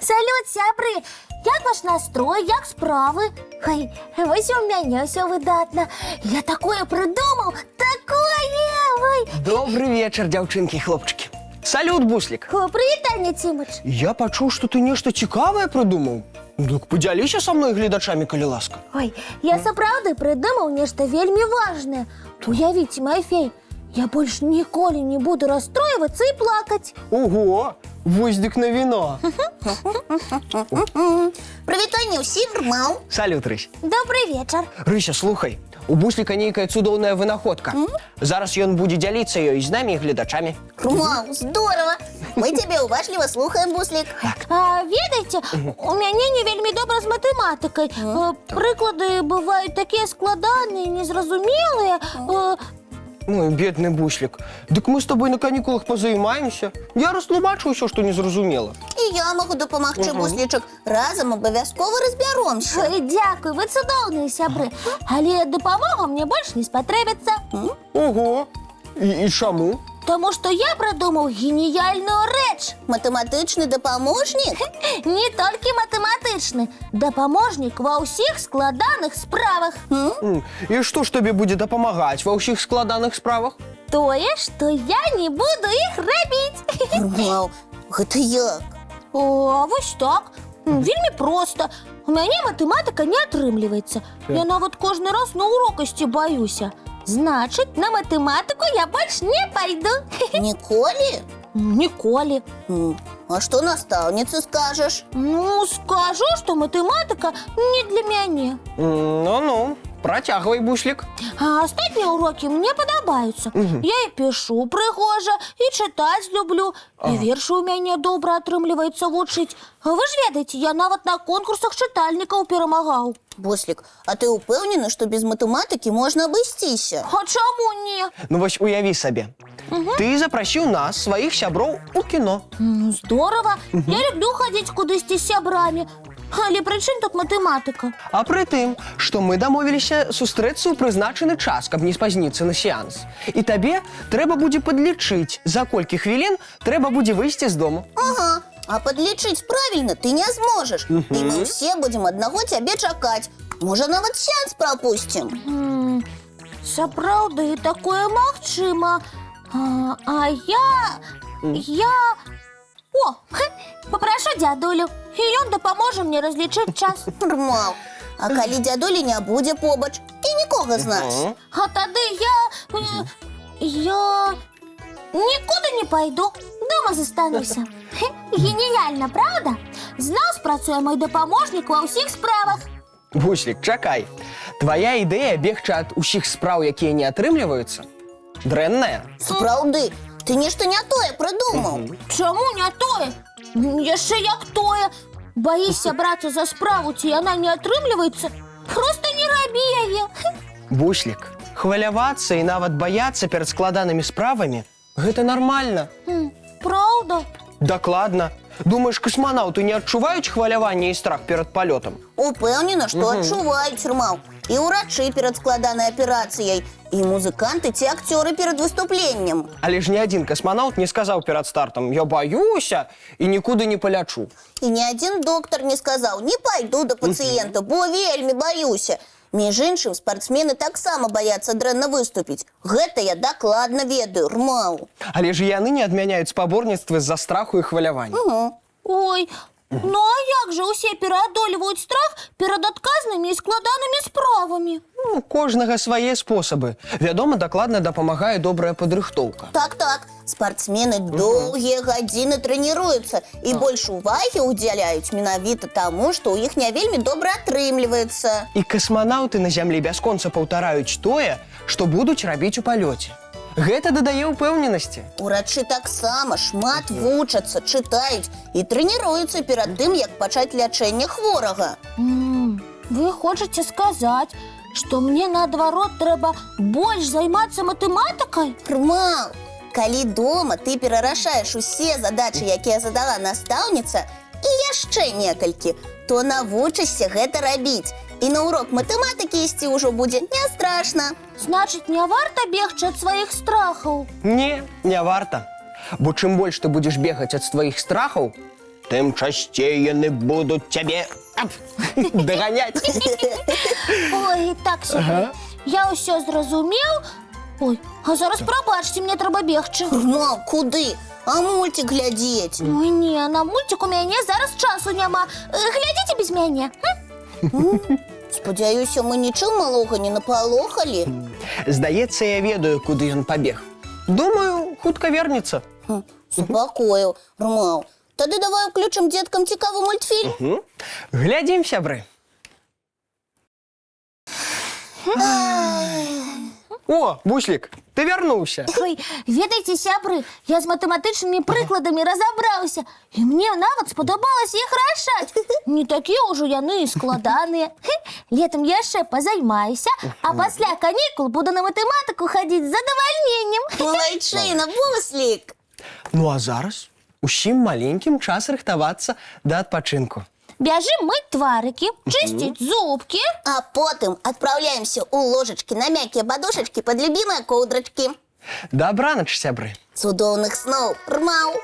Салют, сябры! Як ваш настрой, як справи? Ось у мяне все выдатна. Я такое придумал, такое! Добрый вечер, дзяўчынкі, хлопчики. Салют, Буслик. Прывітанне, Цімыч. Я пачуў, што ты нешта цікавае прыдумаў. Дык подзяліся са мной гледачамі, калі ласка. Я сапраўды придумал нешта вельмі важнае. Уявіце, Мафей, я больш ніколі не буду расстроиваться и плакать. Ого, вось дык навіна. Прывітанне ўсім, Рмаў. Салют, Рысь. Добрый вечер. Рыся, слухай, у Бусліка нейкая цудоўная вынаходка. Зараз ён будзе дзяліцца ёй з намі і гледачамі. Рмаў, здорово. Мы цябе уважліва слухаем, Буслік. Ведаеце, у мяне не вельмі добра з матэматыкай. Прыклады бываюць такія складаныя, незразумелыя. Ой, бедны Буслик. Дык мы с тобой на каникулах позанимаемся. Я растлумачу ўсё, што незразумела. І я могу дапамагчы, Буслічак. Разам абавязкова разбяромся. Дзякуй, вы цудоўныя сябры. Але дапамога мне больш не спатрэбіцца. Ого, і чаму? Таму што я прыдумаў геніяльную рэч. Матэматычны дапаможнік? Не толькі матэматычны. Дапаможнік ва ўсіх складаных справах. І што ж табе будзе дапамагаць ва ўсіх складаных справах? Тое, што я не буду іх рабіць. Рмаў, гэта як? Вось так. Вельмі проста. У мяне матэматыка не атрымліваецца. Я нават кожны раз на урок ісці баюся. Значыць, на матэматыку я больш не пайду. Ніколі? Ніколі. А што настаўніцы скажаш? Скажу, што матэматыка не для мяне. Ну-ну, працягвай, Буслик. А астатнія урокі мне падабаюцца. Я і пішу прыгожа, і чытаць люблю, і вершы ў мяне добра атрымліваецца вучыць. Вы ж ведаеце, я нават на конкурсах чытальнікаў перамагаў. Буслік, а ты ўпэўнены, што без матэматыкі можна абысціся? А чаму не? Ну вось уяві сабе. Ты запрасіў нас, сваіх сяброў, у кіно. Здорова. Я люблю хадзіць кудысьці з сябрамі. Але пры чым тут матэматыка? А пры тым, што мы дамовіліся сустрэцца ў прызначаны час, каб не спазніцца на сеанс. І табе трэба будзе падлічыць, за колькі хвілін трэба будзе выйсці з дому. Ага, а падлічыць правільна ты не зможаш. І мы ўсе будзем аднаго цябе чакаць. Можа, нават сеанс прапусцім. Сапраўды, такое магчыма. Папрашу дзядулю, і ён дапаможа мне разлічыць час. Рмаў, а калі дзядулі не будзе побач і нікога з нас? А тады я нікуды не пайду, дома застануся. Геніяльна, правда? Знаў спрацуе мой дапаможнік ва ўсіх справах. Буслик, чакай. Твая ідэя бегчы ад усіх спраў, якія не атрымліваюцца, дрэнная. Сапраўды, ты нешта не тое прыдумаў. Чаму не тое? Яшчэ як тое. Баішся брацца за справу, ці яна не атрымліваецца? Проста не рабі яе. Буслик, хвалявацца і нават баяцца перад складанымі справамі – гэта нармальна. Праўда? Дакладна. Думаеш, касманаўты не адчуваюць хваляванне і страх перад палётам? Упэўнена, што адчуваюць, Рмаў. І ўрачы перад складанай аперацыяй, і музыканты ці акцёры перад выступленнем. Але ж ні адзін касманаўт не сказаў перад стартам «Я баюся і нікуды не палячу». І ні адзін доктар не сказаў «Не пайду да пацыента, бо вельмі баюся». Між іншым, спартсмены таксама баяцца дрэнна выступіць. Гэта я дакладна ведаю, Рмаў. Але ж яны не адмяняюць спаборніцтвы з-за страху і хвалявання. Ой, ну а як жа усе пераадольваюць страх перад адказнымі і складанымі справамі? У кожнага свае спосабы. Вядома, дакладна дапамагае добрая падрыхтоўка. Так, спартсмены доўгія гадзіны трэніруюцца і больш увагі ўдзяляюць менавіта таму, што ў іх не вельмі добра атрымліваецца. І касманаўты на зямлі бясконца паўтараюць тое, што будуць рабіць у палёце. Гэта дадае ўпэўненасці. Урачы таксама шмат вучацца, чытаюць і трэніруюцца перад тым, як пачаць лячэнне хворага. Вы хочаце сказаць, што мне наадварот трэба больш займацца матэматыкай? Рмаў, калі дома ты перарашаеш усе задачы, якія задала настаўніца, і яшчэ некалькі, то навучышся гэта рабіць. І на урок матэматыкі ісці ўжо будзе не страшна. Значыць, не варта бегчы ад сваіх страхаў. Не варта. Бо чым больш ты будзеш бегаць ад сваіх страхаў, тым часцей яны будуць цябе даганяць. Ой, так сябры, я ўсё зразумеў. Ой, а зараз прабачце, мне трэба бегчы. Мам, куды? А мультик глядзець? Ой, не, на мультик у мяне зараз часу няма. Глядзіце без мяне. Спадзяюся, мы нічым малога не напалохалі. Здаецца, я ведаю, куды ён пабег. Думаю, хутка вернецца. Супакоіў. Мам, тады давай уключым дзеткам цікавы мультфільм. Глядзім, сябры. О, Буслік, ты вярнуўся. Ой, ведаеце, сябры, я з матэматычнымі прыкладамі разабраўся. І мне нават спадабалася іх рашаць. Не такія ўжо яны і складаныя. Летам яшчэ пазаймаюся, а пасля канікул буду на матэматыку хадзіць з задавальненнем. Малайчына, Буслік! Ну а зараз усім маленькім час рыхтавацца да адпачынку. Бяжым мыць тварыкі, чысціць зубкі. А потым адпраўляемся ў ложачкі на мяккія падушачкі пад любімыя коўдрачкі. Дабранач, сябры. Цудоўных сноў, Рмаў!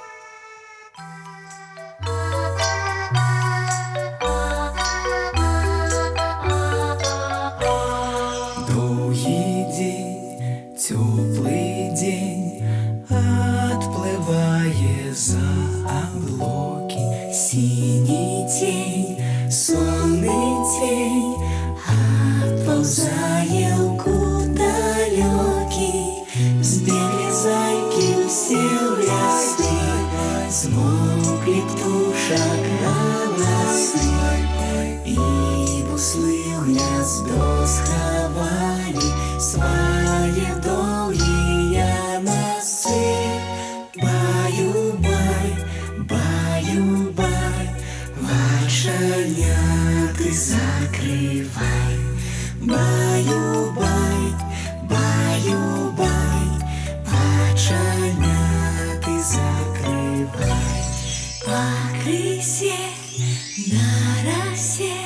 Доўгі дзень, цёплы дзень, адплывае за аблокі. Сіні цень, сонны цень, адпаўзае ў кут далёкі. Збеглі зайкі ўсе ў лясы, змоўклі птушак галасы, і буслы ў гняздо схавалі свае доўгія носы. Баю-бай, баю-бай, вачаняты закрывай. Баю-бай, баю-бай, вачаняты закрывай. Пакрысе, на расе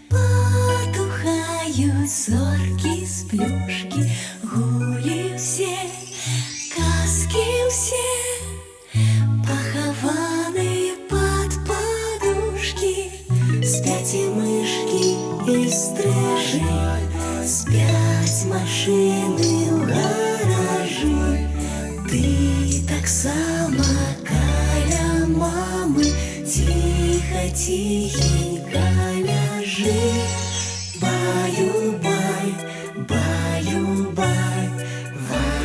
потухаюць зоркі з плюшкі. Гулі ўсе, казкі ўсе, пахаваныя пад падушкі. Спяць і мышкі, і стрыжы, спяць машыны ў гаражы. Ты таксама каля мамы ціха-ціхенька ляжы. Баю-бай, баю-бай,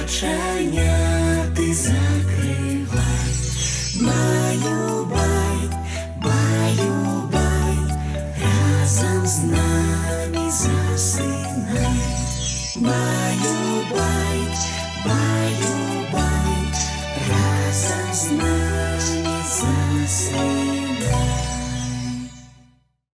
вачаняты закрывай. Баю-бай, баю-бай, разам з намі засынай. Баю-бай, баю-бай, разам з намі